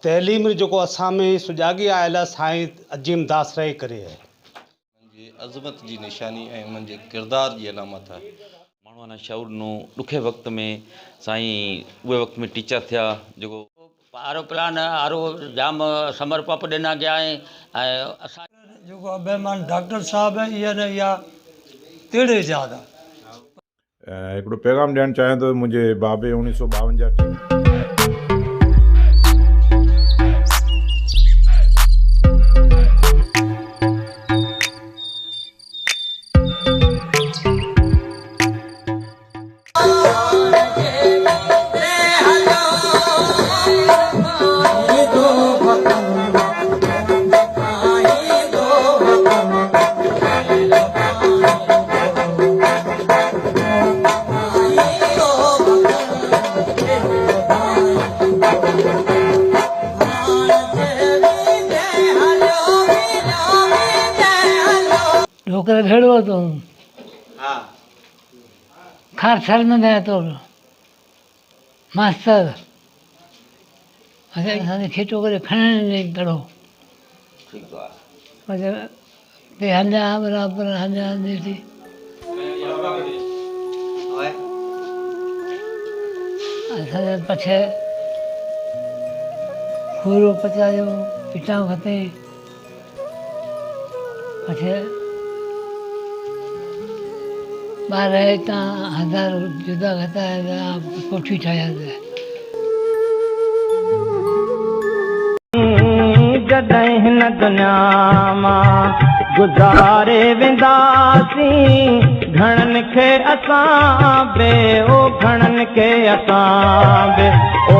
तहलीम जो असां में सुजागी आयल आहे साईं अजीम दास रही करे है। जी अज़मत जी निशानी ऐं उन्हनि जे किरदार जी अलामत आहे। माण्हू अञा शौर नो ॾुखे वक़्त में साईं उहे वक़्त में टीचर थिया जेको आरो प्लान आरो जाम समर्पप ॾिना गया ऐं असां जेको अभिमान डॉक्टर साहब है इहा न इहा टेढ़े ज़्यादा हिकिड़ो पैगाम ॾियणु चाहियां थो मुंहिंजे बाबे 1952 ढोकर भेड़ो तो खार सर में गया तो मास्टर असांखे खीचो करे खणण नहीं करो पे हंजा बराबर हंजा दी असांजे पछे खूरो पचायो पिटा खते पछे बार हितां हजार जुदा खता कोठी ठाहिया जॾहिं हिन दुनिया मां गुज़ारे वेंदासीं घणनि खे असां बे ओ घणनि खे असां बे ओ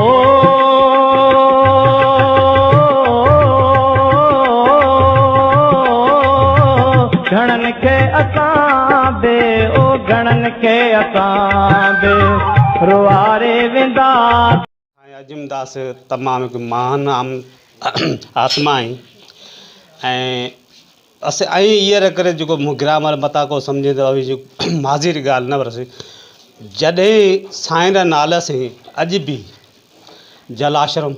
घणनि खे असां बे ओ घणनि खे असां बे रुआरे वेंदा। अजीम दास तमामु हिकु महान आत्मा आई ऐं असां ईअं करे जेको ग्रामर मता को सम्झे तो अभी माज़ी ॻाल्हि न वरसी जॾहिं साईं जा नाला से अॼु बि जल आश्रम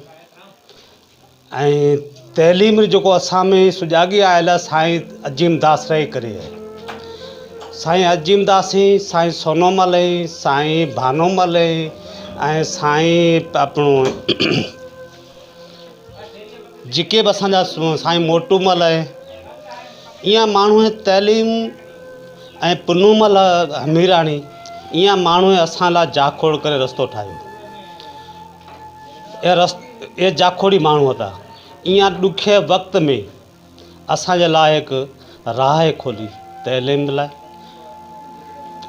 ऐं तहलीम जो असां में सुजागी आयल आहे साईं अजीम दास रही करे है। साईं अजीम दास साईं सोनोमल साईं भानोमल ऐं साईं अपनो जिके बि असांजा साईं मोटूमल ईअं माण्हू तहलीम ऐं पुनूमल हमीराणी ईअं माण्हू असां लाइ जाखोड़ करे रस्तो ठाहियो। इहे जाखोड़ी माण्हू था ईअं ॾुखे वक़्त में असांजे लाइ हिकु राह खोली तहलीम लाइ।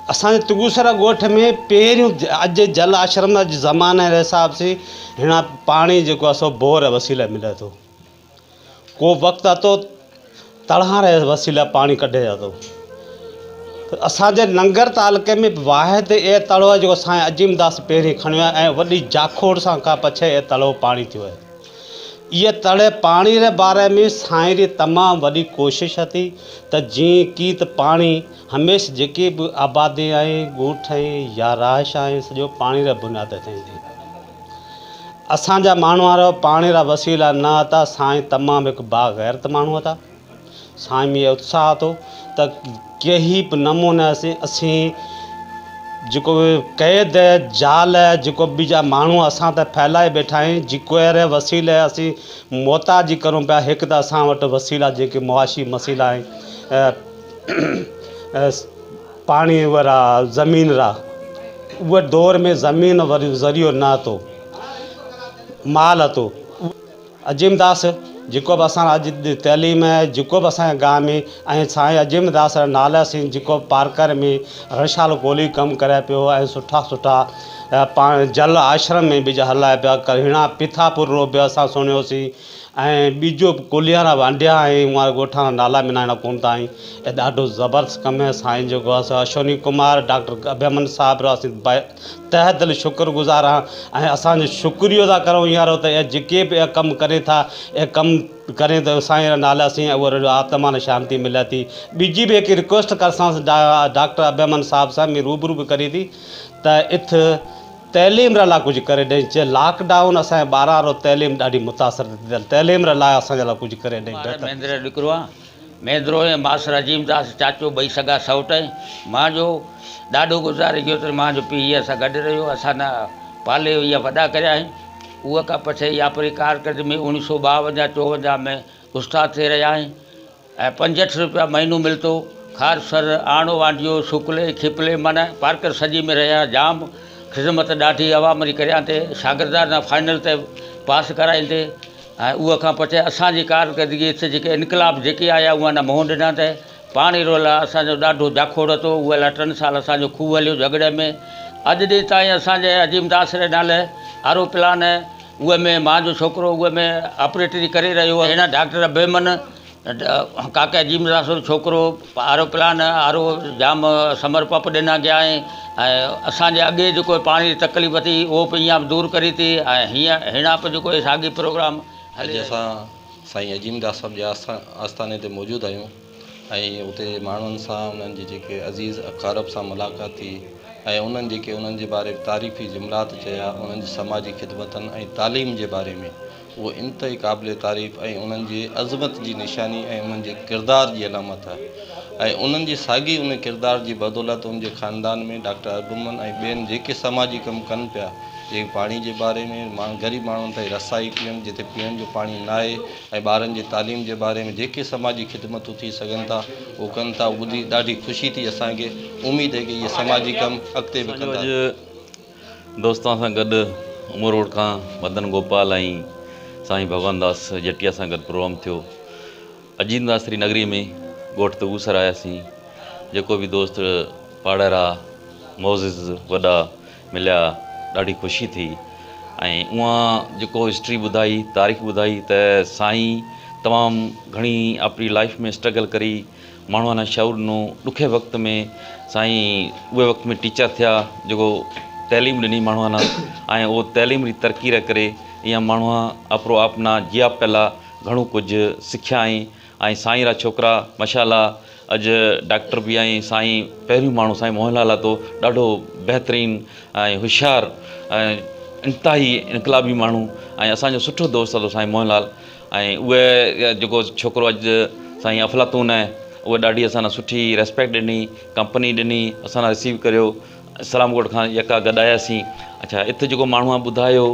असांजे तुगुसरा ॻोठ में पहिरियों अॼु जल आश्रम जे ज़माने जे हिसाब से हिन पाणी जेको आहे सो बोर वसीले मिले थो। को वक़्तु अतो तड़हारे वसीले पाणी कढे थो। त असांजे लंगर तालुके में वाहिद ए तड़ो जेको साईं अजीम दास पहिरीं खणियो आहे ऐं वॾी जाखोड़ सां खां पछे ए तड़ो पाणी थियो आहे। इहे तड़े पाणी जे बारे में साईं जी तमामु वॾी कोशिशि थी त जीअं की त पाणी हमेशह जेके बि आबादी आहे ॻोठ या राइश आहे सॼो पाणी जे बुनियाद ते थींदी। असांजा माण्हू वारा पाणी जा वसीला न था। साईं तमामु हिकु बाग़ैरत माण्हू था। साईं में उत्साह थो त कंहिं बि नमूने असीं जेको क़ैद जाल जेको ॿिजा माण्हू असां त फैलाए वेठा आहियूं जेको अहिड़े वसीले असीं मोहताजी करूं पिया। हिकु त असां वटि वसीला जेके मुआशी मसीला आहिनि पाणी वारा ज़मीन रा उहे दौर में ज़मीन वरी ज़रियो न थो माल हथो। अजीम दास जेको बि असां अॼु तहलीम जेको बि असांजे गांव में ऐं साईं अजीम दास नाला से जेको पार्कर में रशाल गोली कमु करे पियो ऐं सुठा सुठा पाण जल आश्रम में बि हलाए पिया कहिड़ा पिथापुर रो बि असां सुणियोसीं ऐं ॿिजो कुलियारा वांडिया ऐं उहा ॻोठा नाला मिलाइणा कोन था आहिनि। ऐं ॾाढो ज़बरदस्त कमु आहे साईं जेको आहे अश्विनी कुमार डॉक्टर अभिमन साहिब रो असीं तहे दिलि शुक्रगुज़ार आहियां ऐं असांजो शुक्रियो था करूं हींअर त इहे जेके बि कमु करे था इहे कमु करे त साईं नाला सां उहा आत्मा ने शांति मिले थी। ॿिजी बि हिकु रिक्वेस्ट करसां डॉक्टर अभिमन साहिब सां में रूबरू बि करे थी त इथ तइलीम लाइ कुझु करे ॾेई। जे लॉकडाउन असांजे ॿारहं वारो तइलीम ॾाढी मुतासिर थी थियल, तइलीम लाइ असांजे लाइ कुझु करे ॾेई। महेंद्र ॾिकरो आहे, महेंद्रो ऐं मास्टर अजीमदास चाचो ॿई सॻा सौट आहिनि। मां जो ॾाढो गुज़ारे गयो त मां जो पीउ हीअ सां गॾु रहियो, असां न पाले इहा वॾा करिया आहिनि। उहा खां पछे इहा परी कारकर्द में 1952-54 में उस्ताद थी रहिया आहिनि ऐं 65 रुपया महीनो मिलंदो। खार सर आणो वांडियो सुकले खिपले माना पार्कर सजी में रहिया, जाम ख़िदमत ॾाढी अवामरी करियां ते शागिर्दार न फाइनल ते पास कराईंदे। ऐं उहा खां पछे असांजी कारकर्दगी हिते जेके इनकलाब जेके आया उहा न मोहन ॾिना ते पाणी रोला असांजो ॾाढो जाखोड़ હતો। उहे लाइ 3 साल असांजो खूह हलियो झगड़े में। अॼु ॾींहुं ताईं असांजे अजीमदास जे नाले आरो प्लान उहे में मां जो छोकिरो उहे में ऑपरेटरी करे रहियो आहे। हिन डॉक्टर अबेमन काके अजीमदास जो छोकिरो आरो प्लान आरो जाम समर पंप ॾिना गया आहिनि ऐं असांजे अॻे जेको पाणी जी तकलीफ़ थी उहो बि ईअं दूरि करी थी ऐं हीअं हिणाप जेको साॻी प्रोग्राम अॼु असां साईं अजीमदास साहिब जे आस्थाने ते मौजूदु आहियूं ऐं उते माण्हुनि सां उन्हनि जे जेके अज़ीज़ अकारब सां मुलाक़ात थी ऐं उन्हनि जेके उन्हनि जे बारे में तारीफ़ी जुमलात चया, उन्हनि जी समाजी ख़िदमतनि ऐं तालीम जे बारे में उहो इंतई क़ाबिल तारीफ़ ऐं उन्हनि जी अज़मत जी निशानी ऐं उन्हनि जे किरदार जी अलामत आहे। ऐं उन्हनि जी साॻी उन किरदार जी बदौलत उनजे ख़ानदान में डॉक्टर अबेमन ऐं ॿियनि जेके समाजी कमु कनि पिया, जेके पाणी जे बारे में माण्हू ग़रीब माण्हुनि ताईं रसाई पीअण जिते पीअण जो पाणी न आहे ऐं ॿारनि जी तालीम जे बारे में जेके समाजी ख़िदमतूं थी सघनि था उहो कनि था। ॿुधी ॾाढी ख़ुशी थी असांखे, उमेद है कि इहे समाजी कमु अॻिते बि कंदा। अॼु दोस्तनि सां गॾु उमर रोड खां मदन गोपाल ऐं साईं भगवान दास जटिया सां गॾु प्रोग्राम थियो। अजीमदास श्री नगरी में ॻोठ तगूसर आयासीं। जेको बि दोस्त पाड़र आहे मोज़िज़ वॾा मिलिया, ॾाढी ख़ुशी थी। ऐं उहा जेको हिस्ट्री ॿुधाई, तारीख़ ॿुधाई त साईं तमामु घणी अपनी लाइफ में स्ट्रगल करी माण्हू अञा शऊर ॾिनो। ॾुखे वक़्त में साईं उहे वक़्त में टीचर थिया जेको तइलीम ॾिनी माण्हू अञा ऐं उहो तइलीम जी तरक़ी रहे करे ईअं माण्हू अपरो अपना जिया पियल घणो कुझु सिखिया ऐं साईं रा छोकिरा माशाअल्लाह अॼु डॉक्टर बि ऐं साईं पहिरियों माण्हू साईं मोहनलाल तो ॾाढो बहितरीनु ऐं होशियारु ऐं इंतिहाई इनकलाबी माण्हू ऐं असांजो सुठो दोस्त हलो साईं मोहनलाल। ऐं उहे जेको छोकिरो अॼु साईं अफलातून आहे उहे ॾाढी असां सुठी रेस्पेक्ट ॾिनी, कंपनी ॾिनी, असां रिसीव करियो। इस्लामकोट खां यका गॾु आयासीं। अच्छा, हिते जेको माण्हू आहे ॿुधायो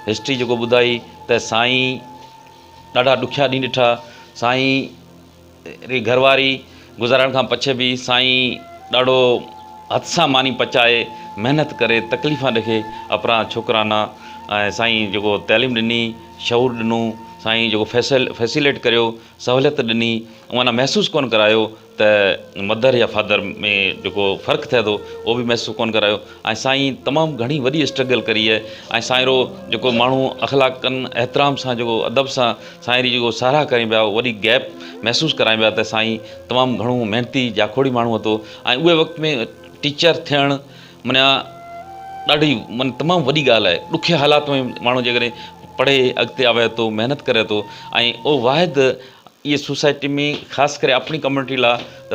हिस्ट्री जेको ॿुधाई त साईं ॾाढा ॾुखिया ॾींहं ॾिठा। साईं री घरवारी गुज़ारण खां पछे बि साईं ॾाढो हथ सां मानी पचाए महिनत करे तकलीफ़ां ॾिखे अपना छोकिराना ऐं साईं जेको तइलीम ॾिनी, शऊर ॾिनो, साईं जेको फैसिलेट करियो, सहूलियत ॾिनी, उहा महसूसु कोन करायो त मदर या फादर में जेको फ़र्क़ु थिए थो उहो बि महसूसु कोन करायो। ऐं साईं तमामु घणी वॾी स्ट्रगल करी आहे ऐं साईं रो जेको माण्हू अख़लाक़नि एतिराम सां जेको अदब सां साईं री जेको साराह कनि पिया, वॾी गैप महसूसु कराइनि पिया त साईं तमामु घणो महिनती जाखोड़ी माण्हू હતો ऐं उहे वक़्त में टीचर थियणु माना ॾाढी माना तमामु वॾी ॻाल्हि आहे। ॾुखे हालात में माण्हू जेकॾहिं पढ़े अॻिते आवे थो, महिनत करे थो ऐं उहो वाहिद इहे सोसाइटी में ख़ासि करे अपनी कम्यूनिटी लाइ त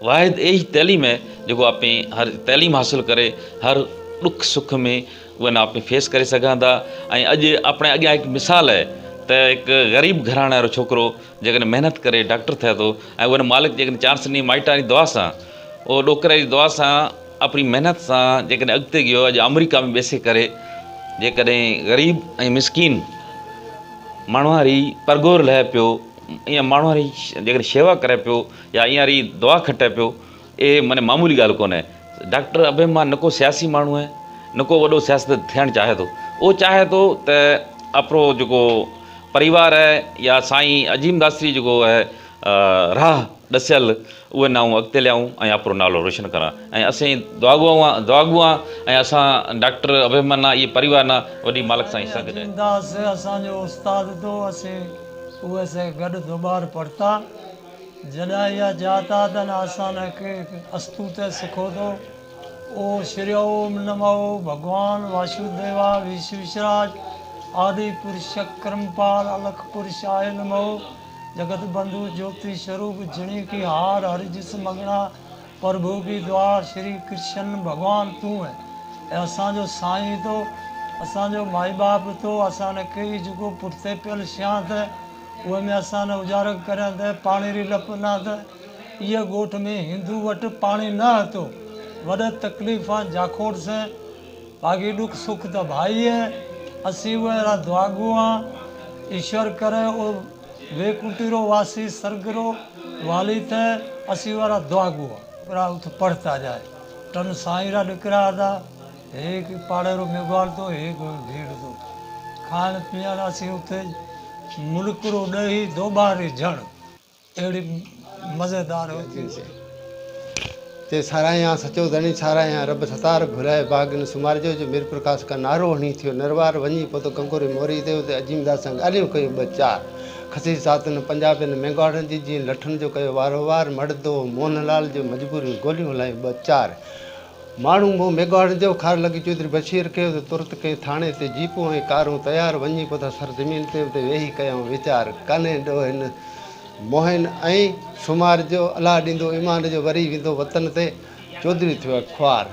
वाहिद यही तइलीम है जेको आप हर तइलीम हासिल करे हर दुख सुख में उहे न आप फेस करे सघां था। ऐं अॼु अपने अॻियां हिकु मिसाल आहे त हिकु ग़रीब घराणे वारो छोकिरो जेकॾहिं महिनत करे डॉक्टर थिए थो ऐं उन मालिक जेकॾहिं चांस ॾिनी माइटाणी दुआ सां, उहो ॾोकर जी दुआ सां अपनी महिनत सां जेकॾहिं अॻिते गयो, अॼु अमेरिका में बेसे करे जेकॾहिं ग़रीब ऐं मिसकीन माण्हू वारी परगोर लहे पियो, ईअं माण्हू वारी जेकॾहिं शेवा करे पियो या ईअं वारी दुआ खटे पियो, इहे माने मामूली ॻाल्हि कोन्हे। डॉक्टर अबेमान न को सियासी माण्हू आहे, न को वॾो सियासत थियणु चाहे थो। उहो चाहे थो त अपरो जेको परिवार आहे या साईं अजीमदास जेको आहे राह ॾसियल उहे नाऊं अॻिते लियाऊं ऐं अपरो नालो रोशन करां। ऐं असीं दुआगू ऐं असां डॉक्टर अबेमान इहे परिवार ना वॾी मालिक साईं सां गॾु अजीमदास असांजो उस्ताद तो असीं उहे से गॾु दुबार पढ़ता जॾहिं इहा जातातन असां खे अस्तूत सिखो थो ओ श्री ओम नमो भगवान वासुदेवा विश्वेश्वराज आदि पुरुष क्रमपाल अलख पुरुष आय नमो जगत बंधु ज्योति स्वरूप जिणी की हार हरि जिस मगना प्रभु की द्वार श्री कृष्ण भगवान तू है। ऐं असांजो साईं तो असांजो माई बाप तो असां कई जेको पुठिते पियल शियां त उहे में असां न उजागर करियां त पाणी री लप न त इहे ॻोठ में हिंदू वटि पाणी न हतो वॾा तकलीफ़ां जाखोड़ से बाक़ी दुख सुख त भाई है असी उहे दुआगो हाँ ईश्वर करे ओ वेकुंठीरो वासी सरगरो वाली थे असी वारा दुआगो हाँ उठ पढ़ता जाए टन साईं रा निकरा था एक पाड़ेरो मेघवाल तो एक भीड़ तो खान पीअण असी उते मुल्क रो ॾही दोबारी जण अहिड़ी मज़ेदार होती से ते सारायां सचो धनी सारायां रब सतार घुराए बागन सुमारजो जो मीर प्रकाश का नारो हणी थियो नरवार वञी पोइ त कंगोरी मोरी ते उते अजीमदास सां ॻाल्हियूं कयूं ॿ चारि खसी सातन पंजाबियुनि मेंगवाड़नि जी जीअं लठुनि जो कयो वारो वार मर्दो मोहनलाल जो मजबूरी गोलियूं हलायूं ॿ चारि माण्हू मूं मेघवाड़नि जो खार लॻी चौधरी बशीर कयो त तुरत कंहिं थाणे ते जीपूं ऐं कारूं तयारु वञी पोइ त सर ज़मीन ते उते वेही कयूं वीचार कान्हे ॾो हिन मोहन ऐं सुमार जो अलाह ॾींदो ईमान जो वरी वेंदो वतन ते चौधरी थियो आहे ख्वार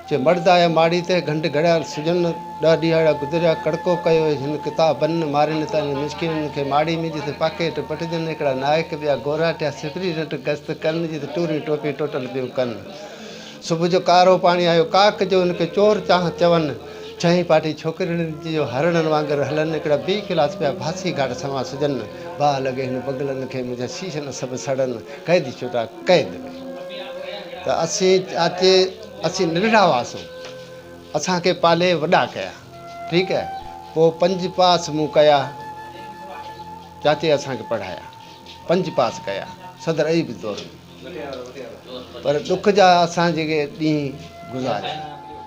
जे मर्द आया माड़ी ते घंट घड़ियाल सुजन 10 ॾींहं गुज़रिया कड़को कयो हिन किताब बन मारिन त मिसकिन खे माड़ी में जिते पाकेट पटजन हिकिड़ा नायक ॿिया गोराटिया सिपरी रट गस्त कन जिते टूरी टोपी टोटल पियूं कनि सुबुह जो कारो पाणी आयो काक जो हुनखे चोर चाह चवनि छहीं पाटी छोकिरियुनि जो हरणनि वांगुरु हलनि हिकिड़ा ॿी खिलास पिया फांसी घाट समा सुजनि भाउ लॻे हिन बगलनि खे मुंहिंजा शीशनि सभु सड़नि क़ैदी छुटा क़ैद में त असीं नंढड़ा हुआसीं असांखे पाले वॾा कया ठीकु आहे पोइ 5 पास मूं कया चाचे असांखे पढ़ाया 5 पास कया सदर अईब दौर में पर दुख जा असां जेके ॾींहं गुज़ारिया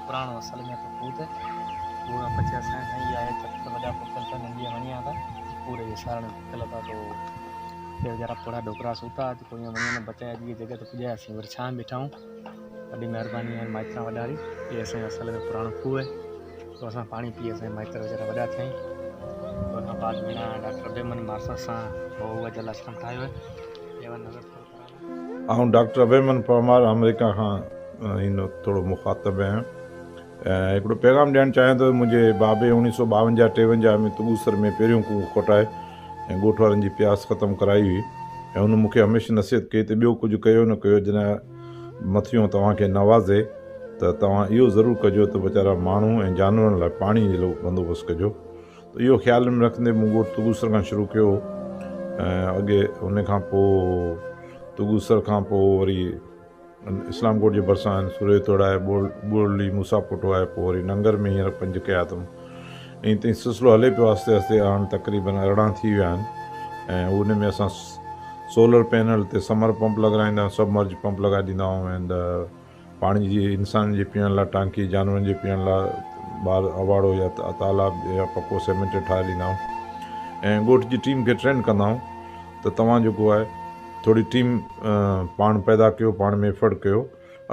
पुराणो असल में तो पूत पूरा बच्चे असां नहीं आए तब वॾा पुतल त नंढिया वणिया था पूरे सारण पुतल था तो ॿिया वीचारा थोरा ढोकरा सूता तो कोई वञण बचाया जी जगह ते पुॼायासीं वरी छां बीठा वॾी महिरबानी आहे माइतरा वॾारी इहे असांजो असल में पुराणो खूह आहे तो असां पाणी पी असांजा माइतर वीचारा वॾा थियईं उन खां बाद में डॉक्टर बेमन मास्टर सां उहा जल आश्रम ठाहियो आहे एवन नगर ऐं डॉक्टर अबेमन परमार अमेरिका खां इन थोरो मुखातिब आहियां ऐं हिकिड़ो पैगाम ॾियणु चाहियां थो मुंहिंजे बाबे 1952-53 में तुगूसर में पहिरियों खूह खोटाए ऐं ॻोठ वारनि जी प्यास ख़तमु कराई हुई ऐं हुन मूंखे हमेशह नसीहत कई त ॿियो कुझु कयो न कयो जॾहिं मथियों तव्हांखे नवाज़े त तव्हां इहो ज़रूरु कजो त वीचारा माण्हू ऐं जानवरनि लाइ पाणी जो बंदोबस्तु कजो त इहो ख़्याल में रखंदे मूं ॻोठ तुगूसर खां शुरू कयो ऐं अॻे उन खां पोइ तुगूसर खां पोइ वरी इस्लामकोट जे भरिसां आहिनि सूरेतोड़ आहे बोरली मूसापुटो आहे पोइ वरी नंगर में हींअर 5 कया अथमि ईअं ताईं सिलसिलो हले पियो आस्ते आस्ते हाणे तक़रीबन 18 थी विया आहिनि ऐं उन में असां सोलर पैनल ते समर पंप लॻाईंदा आहियूं सबमर्ज पंप लॻाए ॾींदा आहियूं एंड पाणी जी इंसान जे पीअण लाइ टांकी जानवरनि जे पीअण लाइ ॿार अवाड़ो या तालाब या पको सीमेंटेड ठाहे ॾींदा आहियूं ऐं ॻोठ जी टीम खे ट्रेन कंदा आहियूं त तव्हां जेको आहे थोरी टीम पाण पैदा कयो पाण में एफर्ट कयो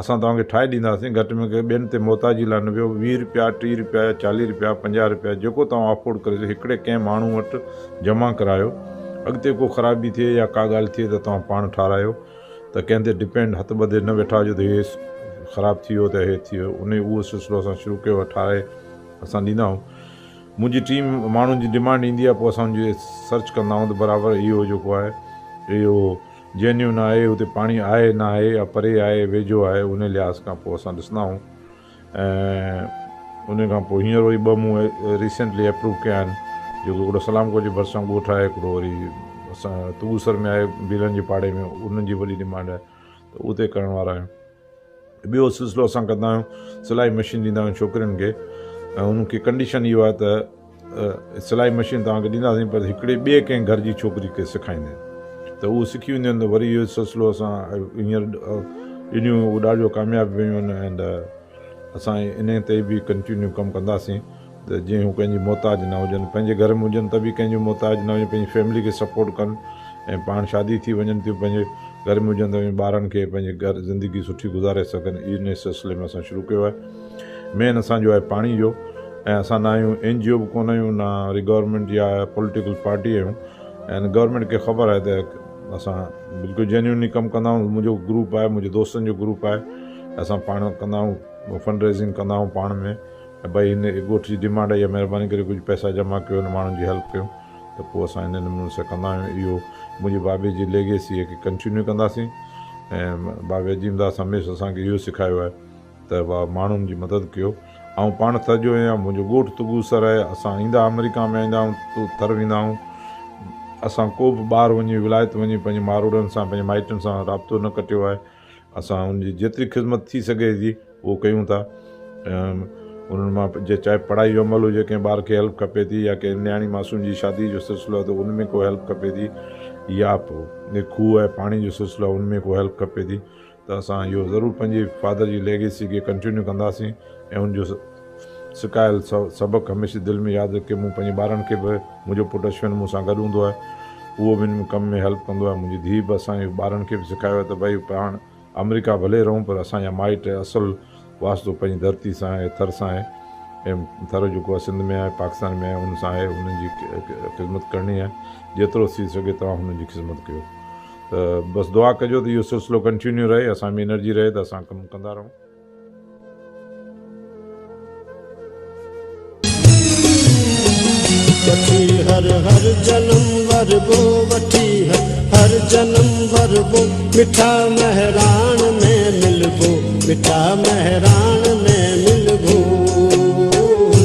असां तव्हांखे ठाहे ॾींदासीं घटि में घटि ॿियनि ते मोहताजी लाइ न वियो 20 रुपया 30 रुपया 40 रुपया 50 रुपया जेको तव्हां अफोर्ड करे हिकिड़े कंहिं माण्हू वटि जमा करायो अॻिते को ख़राबी थिए या का ॻाल्हि थिए त तव्हां पाण ठारायो त कंहिं ते डिपेंड हथ ॿधे न वेठा हुजो त हे ख़राबु थी वियो त हे थी वियो उहो सिलसिलो असां शुरू कयो ठाहे असां ॾींदा आहियूं मुंहिंजी टीम माण्हुनि जी डिमांड ईंदी आहे पोइ असां सर्च कंदा आहियूं त बराबरि इहो जेको आहे इहो जेन्यून आहे उते पाणी आहे न आहे या परे आहे वेझो आहे उन लिहाज़ खां पोइ असां ॾिसंदा आहियूं ऐं उन खां पोइ हींअर वरी 2 मूं रिसेंटली अप्रूव कया आहिनि जेको हिकिड़ो सलामकोट जे भरिसां ॻोठ आहे हिकिड़ो वरी असां तुगूसर में आहे बीरनि जे पाड़े में उन्हनि जी वॾी डिमांड आहे त उते करण वारा आहियूं ॿियो सिलसिलो असां कंदा आहियूं सिलाई मशीन ॾींदा आहियूं छोकिरियुनि खे ऐं उनखे कंडीशन इहो आहे त सिलाई मशीन तव्हांखे ॾींदासीं पर हिकिड़े ॿिए कंहिं घर जी छोकिरी खे सेखारींदा आहिनि त उहो सिखी वेंदियूं आहिनि त वरी इहो सिलसिलो असां हींअर ॾिनियूं उहो ॾाढो कामयाबु वियूं आहिनि एंड असां इन ते बि कंटिन्यू कमु कंदासीं त जीअं हू कंहिंजी मोहताज न हुजनि पंहिंजे घर में हुजनि त बि कंहिंजो मोहताज न हुजे पंहिंजी फैमिली खे सपोर्ट कनि ऐं पाण शादी थी वञनि थियूं पंहिंजे घर में हुजनि त पंहिंजे ॿारनि खे पंहिंजे घर ज़िंदगी सुठी गुज़ारे सघनि इन सिलसिले में असां शुरू कयो आहे मेन असांजो आहे पाणी जो ऐं असां न आहियूं NGO बि कोन आहियूं न वरी गवर्नमेंट या पॉलिटिकल पार्टी आहियूं ऐं गवर्नमेंट खे ख़बर आहे त असां बिल्कुलु जेन्यूनली कमु कंदा आहियूं मुंहिंजो ग्रुप आहे मुंहिंजे दोस्तनि जो ग्रुप आहे असां पाण कंदा आहियूं फंड रेज़िंग कंदा आहियूं पाण में भाई हिन ॻोठ जी डिमांड आहे, महिरबानी करे कुझु पैसा जमा कयो, हिन माण्हुनि जी हेल्प कयूं, त पोइ असां हिन नमूने सां कंदा आहियूं। इहो मुंहिंजे बाबे जी लेगेसीअ खे कंटिन्यू कंदासीं ऐं बाबे अजीमदास हमेशह असांखे इहो सेखारियो आहे त माण्हुनि जी मदद कयो। ऐं पाण थजो आहियां, मुंहिंजो ॻोठु तुगूसर आहे, असां ईंदा अमेरिका में ईंदा आहियूं, थर वेंदा आहियूं, असां को बि ॿाहिरि वञी विलायत वञी पंहिंजे मारोड़नि सां पंहिंजे माइटनि सां राब्तो न कटियो आहे। असां उनजी जेतिरी ख़िदमत थी सघे थी उहो कयूं था। उन्हनि मां चाहे पढ़ाई जो अमल हुजे, कंहिं ॿार खे हेल्प खपे थी, या कंहिं न्याणी मासूम जी शादी जो सिलसिलो आहे त उन में को हेल्प खपे थी, या पोइ खूह आहे पाणी जो सिलसिलो आहे उन में को हेल्प खपे थी, त असां इहो ज़रूरु पंहिंजे फादर जी लेगेसी खे कंटिन्यू कंदासीं ऐं उनजो सिकायल सबक़ु हमेशह दिलि में यादि रखे। मूं पंहिंजे ॿारनि खे बि, मुंहिंजो पुटु अश्विन मूं सां गॾु हूंदो आहे, उहो बि हिन कम में हेल्प कंदो आहे। मुंहिंजी धीउ बि असांजे ॿारनि खे बि सेखारियो आहे त भई पाण अमेरिका भले रहूं पर असांजा माइट असुलु वास्तो पंहिंजी धरती सां आहे, थर सां आहे, ऐं थर जेको आहे सिंध में आहे, पाकिस्तान में आहे, उन सां आहे, उन्हनि जी ख़िदमत करणी आहे। जेतिरो थी सघे तव्हां हुननि जी ख़िदमत कयो। त बसि दुआ कजो त इहो सिलसिलो कंटिन्यू रहे, असां में एनर्जी रहे त असां कमु कंदा रहूं। हर हर जन्म वरबो वठी हर जन्म वरबो, मिठा महरान में मिलबो, मिठा महरान में मिल